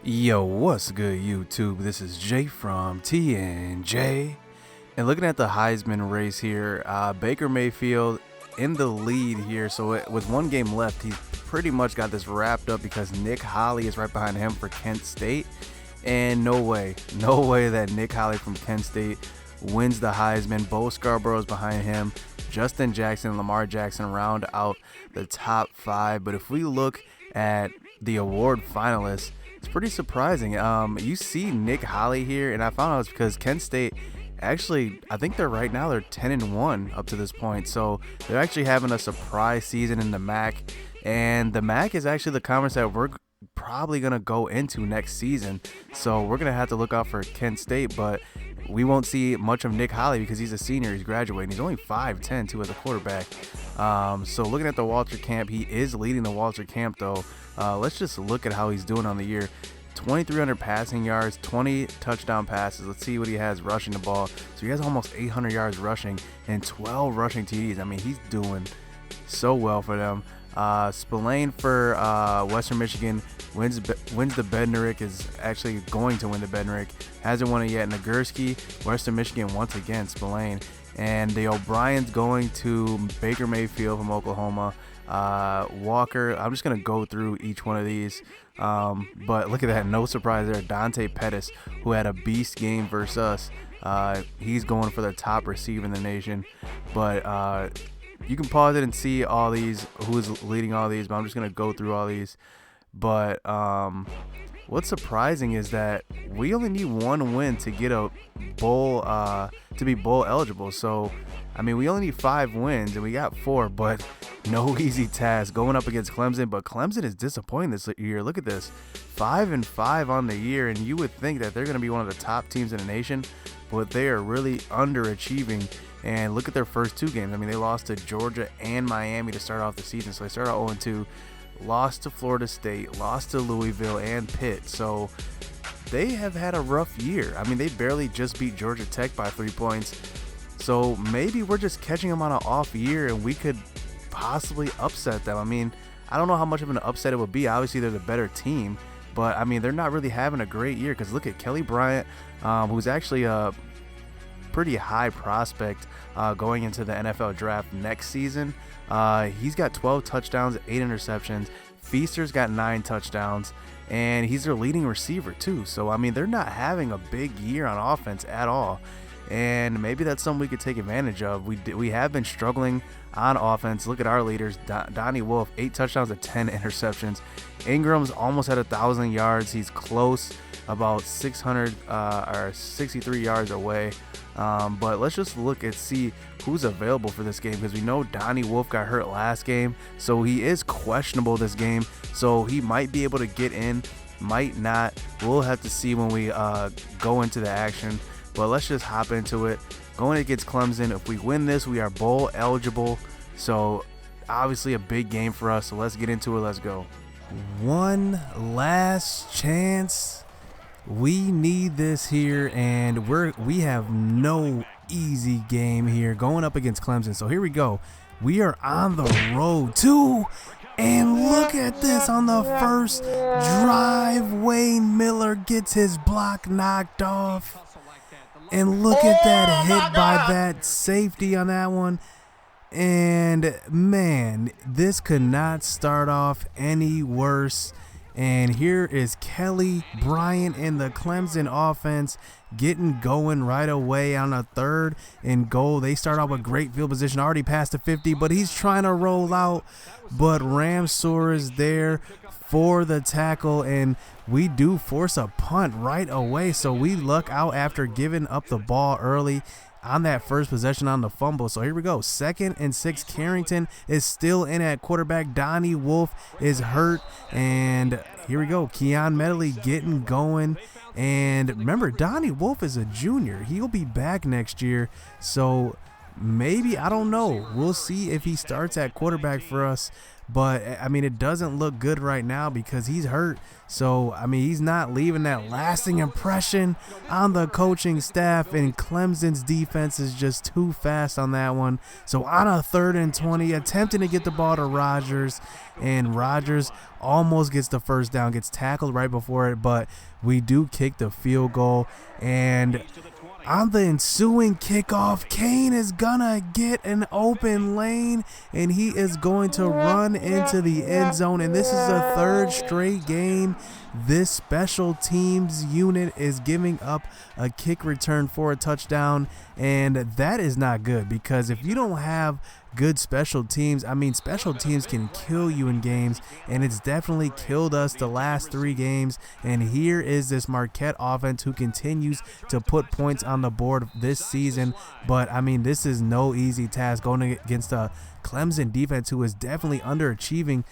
Yo, what's good, YouTube? This is Jay from TNJ. And looking at the Heisman race here, Baker Mayfield in the lead here. So with one game left, he's pretty much got this wrapped up because Nick Holley is right behind him for Kent State. And no way that Nick Holley from Kent State wins the Heisman. Bo Scarborough's behind him. Justin Jackson and Lamar Jackson round out the top five. But if we look at the award finalists, it's pretty surprising. You see Nick Holley here, and I found out it's because Kent State actually, I think they're 10-1 up to this point. So they're actually having a surprise season in the MAC, and the MAC is actually the conference that we're probably going to go into next season. So we're going to have to look out for Kent State, but we won't see much of Nick Holley because he's a senior. He's graduating. He's only 5'10", too, as a quarterback. So looking at the Walter Camp, he is leading the Walter Camp, though. Let's just look at how he's doing on the year. 2,300 passing yards, 20 touchdown passes. Let's see what he has rushing the ball. So he has almost 800 yards rushing and 12 rushing TDs. I mean, he's doing so well for them. Spillane for Western Michigan wins the Bednarik, is actually going to win the Bednarik. Hasn't won it yet. Nagurski, Western Michigan once again, Spillane. And the O'Brien's going to Baker Mayfield from Oklahoma. Walker, I'm just going to go through each one of these. But look at that, no surprise there. Dante Pettis, who had a beast game versus us. He's going for the top receiver in the nation. But you can pause it and see all these, who's leading all these, but I'm just going to go through all these. But what's surprising is that we only need one win to get a bowl, to be bowl eligible. So, I mean, we only need 5 wins, and we got 4, but no easy task going up against Clemson. But Clemson is disappointing this year. Look at this, 5-5 on the year, and you would think that they're going to be one of the top teams in the nation, but they are really underachieving. And look at their first 2 games. I mean, they lost to Georgia and Miami to start off the season, so they started out 0-2. Lost to Florida State, lost to Louisville and Pitt. So they have had a rough year. I mean, they barely just beat Georgia Tech by 3 points. So maybe we're just catching them on an off year and we could possibly upset them. I mean, I don't know how much of an upset it would be. Obviously, they're the better team. But, I mean, they're not really having a great year because look at Kelly Bryant, who's actually a pretty high prospect going into the NFL draft next season. He's got 12 touchdowns, 8 interceptions. Feaster's got 9 touchdowns, and he's their leading receiver too. So, I mean, they're not having a big year on offense at all, and maybe that's something we could take advantage of. We have been struggling on offense. Look at our leaders. Donnie Wolf, 8 touchdowns and 10 interceptions. Ingram's almost at 1,000 yards. He's close, about 600 or 63 yards away. But let's just look and see who's available for this game, because we know Donnie Wolf got hurt last game, so he is questionable this game. So he might be able to get in, might not. We'll have to see when we go into the action. But let's just hop into it. Going against Clemson, if we win this, we are bowl eligible. So obviously a big game for us. So let's get into it. Let's go. One last chance. We need this here, and we have no easy game here going up against Clemson. So here we go. We are on the road too, and look at this on the first drive. Wayne Miller gets his block knocked off, and look at that hit by that safety on that one. And man, this could not start off any worse. And here is Kelly Bryant in the Clemson offense getting going right away on a 3rd and goal. They start out with great field position, already past the 50, but he's trying to roll out. But Ramsor is there for the tackle, and we do force a punt right away. So we luck out after giving up the ball early on that first possession on the fumble. So here we go. 2nd and 6. Carrington is still in at quarterback. Donnie Wolf is hurt. And here we go. Keon Medley getting going. And remember, Donnie Wolf is a junior. He'll be back next year. So maybe, I don't know. We'll see if he starts at quarterback for us. But, I mean, it doesn't look good right now because he's hurt. So, I mean, he's not leaving that lasting impression on the coaching staff, and Clemson's defense is just too fast on that one. So, on a 3rd and 20, attempting to get the ball to Rodgers, and Rodgers almost gets the first down, gets tackled right before it, but we do kick the field goal. And on the ensuing kickoff, Kane is gonna get an open lane, and he is going to run into the end zone. And this is the 3rd straight game this special teams unit is giving up a kick return for a touchdown, and that is not good, because if you don't have good special teams, I mean, special teams can kill you in games, and it's definitely killed us the last 3 games. And here is this Marquette offense who continues to put points on the board this season. But I mean, this is no easy task going against a Clemson defense who is definitely underachieving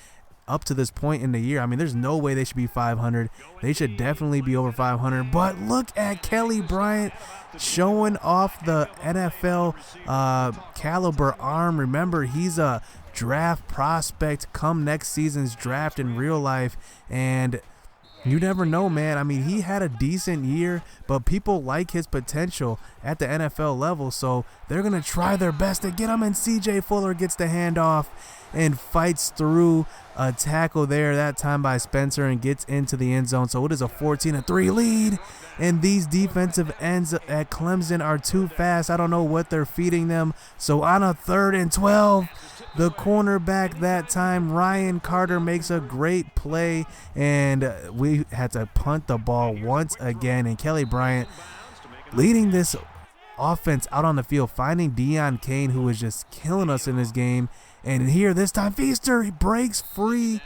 up to this point in the year. I mean, there's no way they should be 500. They should definitely be over 500. But look at Kelly Bryant showing off the NFL caliber arm. Remember, he's a draft prospect come next season's draft in real life, and you never know, man. I mean, he had a decent year, but people like his potential at the NFL level, so they're going to try their best to get him, and C.J. Fuller gets the handoff and fights through a tackle there, that time by Spencer, and gets into the end zone. So it is a 14-3 lead, and these defensive ends at Clemson are too fast. I don't know what they're feeding them. So on a 3rd and 12, the cornerback that time, Ryan Carter, makes a great play, and we had to punt the ball once again. And Kelly Bryant leading this offense out on the field, finding Deion Kane, who was just killing us in this game. And here, this time, Feaster, he breaks free.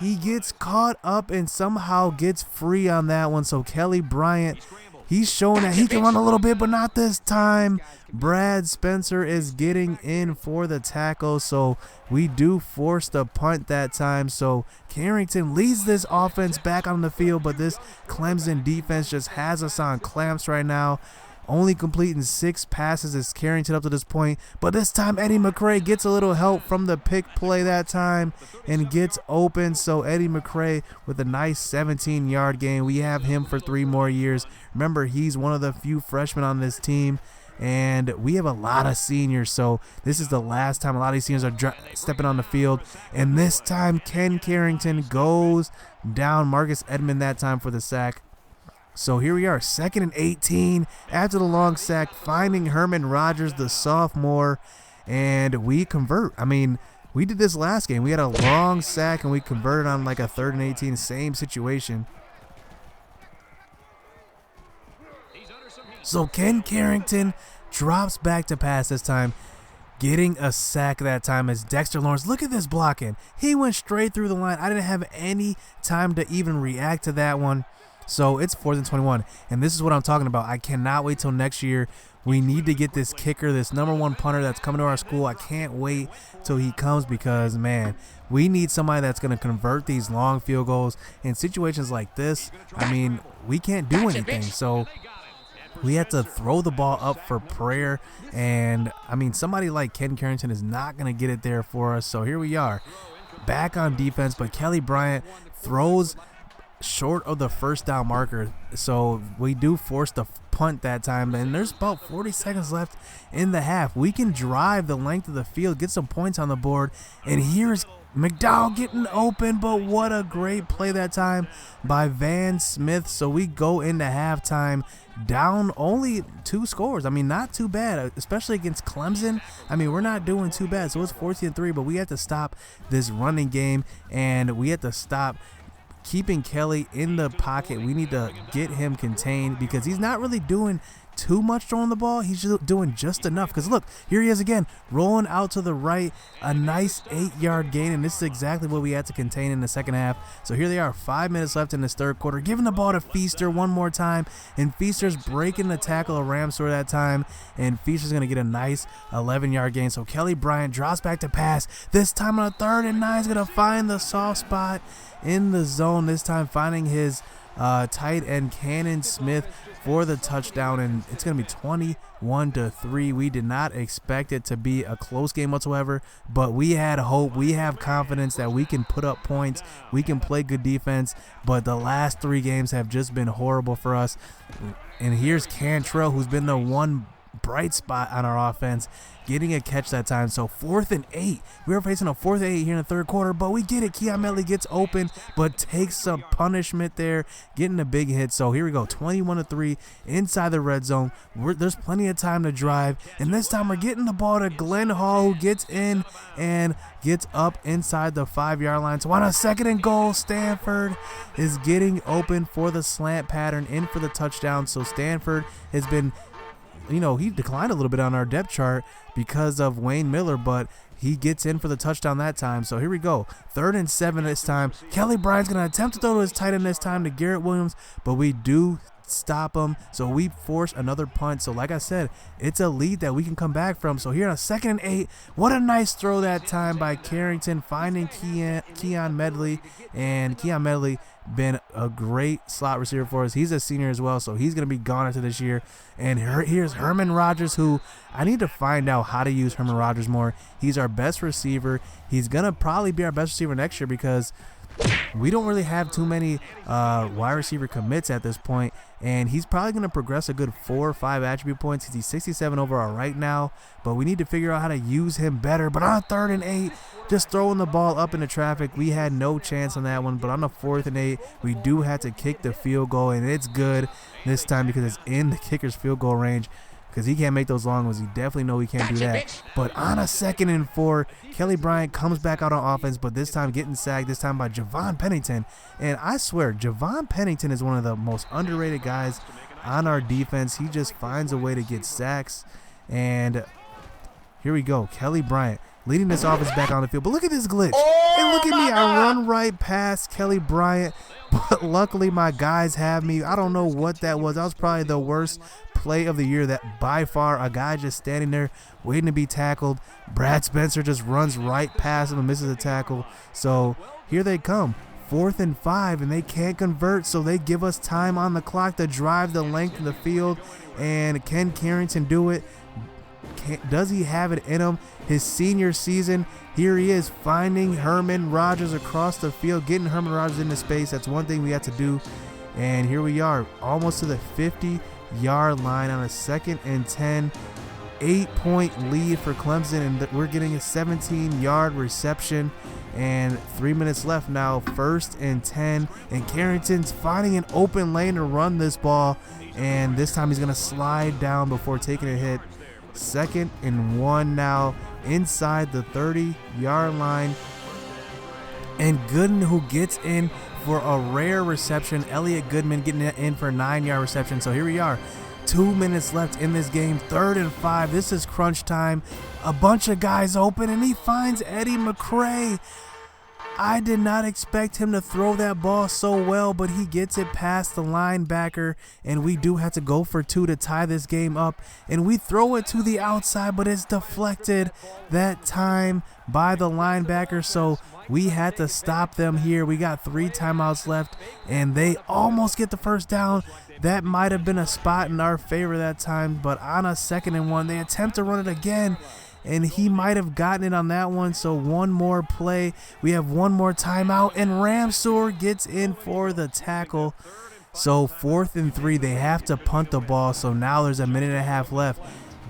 He gets caught up and somehow gets free on that one. So Kelly Bryant, he's showing that he can run a little bit, but not this time. Brad Spencer is getting in for the tackle, so we do force the punt that time. So Carrington leads this offense back on the field, but this Clemson defense just has us on clamps right now. Only completing 6 passes is Carrington up to this point. But this time, Eddie McCray gets a little help from the pick play that time and gets open. So Eddie McCray with a nice 17-yard gain. We have him for 3 more years. Remember, he's one of the few freshmen on this team, and we have a lot of seniors. So this is the last time a lot of these seniors are stepping on the field. And this time, Ken Carrington goes down. Marcus Edmond that time for the sack. So here we are, 2nd and 18 after the long sack, finding Herman Rodgers, the sophomore, and we convert. I mean, we did this last game. We had a long sack, and we converted on like a 3rd and 18, same situation. So Ken Carrington drops back to pass this time, getting a sack that time as Dexter Lawrence. Look at this blocking. He went straight through the line. I didn't have any time to even react to that one. So it's 4th and 21, and this is what I'm talking about. I cannot wait till next year. We need to get this kicker, this #1 punter that's coming to our school. I can't wait till he comes because, man, we need somebody that's going to convert these long field goals. In situations like this, I mean, we can't do anything. So we have to throw the ball up for prayer, and, I mean, somebody like Ken Carrington is not going to get it there for us. So here we are, back on defense, but Kelly Bryant throws short of the first down marker, so we do force the punt that time, and there's about 40 seconds left in the half. We can drive the length of the field, get some points on the board, and here's McDowell getting open, but what a great play that time by Van Smith. So we go into halftime down only 2 scores. I mean, not too bad, especially against Clemson. I mean, we're not doing too bad. So it's 14-3, but we have to stop this running game, and we have to stop keeping Kelly in the pocket. We need to get him contained because he's not really doing too much throwing the ball. He's just doing just enough. Because look, here he is again, rolling out to the right, a nice 8-yard gain, and this is exactly what we had to contain in the second half. So here they are, 5 minutes left in this 3rd quarter, giving the ball to Feaster one more time, and Feaster's breaking the tackle of Ramsor that time, and Feaster's going to get a nice 11-yard gain. So Kelly Bryant drops back to pass. This time on a 3rd and 9, is going to find the soft spot in the zone, this time finding his tight end Cannon Smith for the touchdown, and it's going to be 21-3. We did not expect it to be a close game whatsoever, but we had hope. We have confidence that we can put up points. We can play good defense, but the last 3 games have just been horrible for us. And here's Cantrell, who's been the one bright spot on our offense, getting a catch that time. So 4th and 8. We were facing a 4th and 8 here in the third quarter, but we get it. Keon Medley gets open, but takes some punishment there, getting a big hit. So here we go, 21-3 inside the red zone. There's plenty of time to drive, and this time we're getting the ball to Glenn Hall, who gets in and gets up inside the 5-yard line. So on a 2nd and goal, Stanford is getting open for the slant pattern, in for the touchdown. So Stanford has been, he declined a little bit on our depth chart because of Wayne Miller, but he gets in for the touchdown that time. So here we go, 3rd and 7 this time. Kelly Bryant's going to attempt to throw to his tight end this time, to Garrett Williams, but we do stop him. So we force another punt. So like I said, it's a lead that we can come back from. So here on a 2nd and 8, what a nice throw that time by Carrington, finding Keon Medley, and Keon Medley been a great slot receiver for us. He's a senior as well, so he's going to be gone after this year. And here's Herman Rogers, who I need to find out how to use Herman Rogers more. He's our best receiver. He's going to probably be our best receiver next year because we don't really have too many wide receiver commits at this point, and he's probably going to progress a good 4 or 5 attribute points. He's 67 overall right now, but we need to figure out how to use him better. But on 3rd and 8, just throwing the ball up into traffic, we had no chance on that one. But on the 4th and 8, we do have to kick the field goal, and it's good this time because it's in the kicker's field goal range, because he can't make those long ones. He definitely know he can't do that. But on a 2nd and 4, Kelly Bryant comes back out on offense, but this time getting sacked, this time by Javon Pennington. And I swear, Javon Pennington is one of the most underrated guys on our defense. He just finds a way to get sacks. And here we go, Kelly Bryant leading this offense back on the field. But look at this glitch. And look at me. I run right past Kelly Bryant, but luckily my guys have me. I don't know what that was. That was probably the worst play of the year, that by far. A guy just standing there waiting to be tackled. Brad Spencer just runs right past him and misses a tackle. So here they come, 4th and 5, and they can't convert, so they give us time on the clock to drive the length of the field. And can Carrington do it? Does he have it in him? His senior season, here he is finding Herman Rogers across the field, getting Herman Rogers into space. That's one thing we have to do. And here we are, almost to the 50-yard line on a 2nd and 10. 8-point lead for Clemson, and we're getting a 17-yard reception. And 3 minutes left now, 1st and 10. And Carrington's finding an open lane to run this ball. And this time he's going to slide down before taking a hit. 2nd and 1 now, inside the 30-yard line. And Gooden, who gets in for a rare reception. Elliott Goodman getting in for a 9-yard reception. So here we are, 2 minutes left in this game, 3rd and 5. This is crunch time. A bunch of guys open, and he finds Eddie McCray. I did not expect him to throw that ball so well, but he gets it past the linebacker, and we do have to go for 2 to tie this game up. And we throw it to the outside, but it's deflected that time by the linebacker, so we had to stop them here. We got 3 timeouts left, and they almost get the first down. That might have been a spot in our favor that time, but on a 2nd and 1, they attempt to run it again, and he might have gotten it on that one. So one more play. We have one more timeout, and Ramseur gets in for the tackle. So 4th and 3, they have to punt the ball. So now there's a minute and a half left.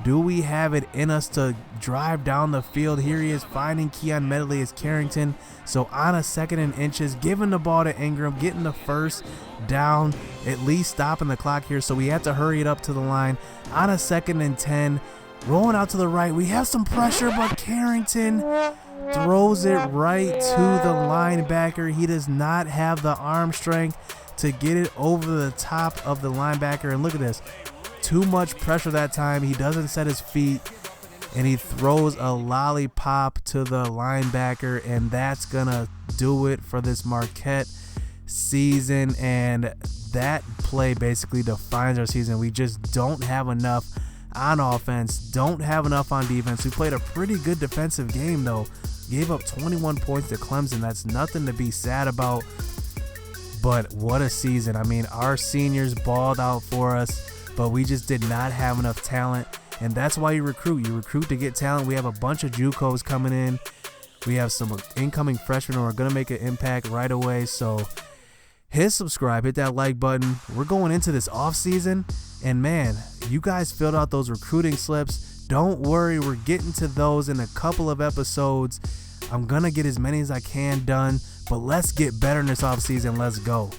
Do we have it in us to drive down the field? Here he is finding Keon Medley as Carrington. So on a 2nd and inches, giving the ball to Ingram, getting the first down, at least stopping the clock here. So we have to hurry it up to the line. On a 2nd and 10, rolling out to the right. We have some pressure, but Carrington throws it right to the linebacker. He does not have the arm strength to get it over the top of the linebacker. And look at this. Too much pressure that time. He doesn't set his feet, and he throws a lollipop to the linebacker, and that's gonna do it for this Marquette season. And that play basically defines our season. We just don't have enough on offense, don't have enough on defense. We played a pretty good defensive game though. Gave up 21 points to Clemson. That's nothing to be sad about. But what a season. I mean, our seniors balled out for us, but we just did not have enough talent. And that's why you recruit. You recruit to get talent. We have a bunch of JUCOs coming in. We have some incoming freshmen who are going to make an impact right away. So hit subscribe, hit that like button. We're going into this off season, and man, you guys filled out those recruiting slips. Don't worry, we're getting to those in a couple of episodes. I'm going to get as many as I can done, but let's get better in this off season. Let's go.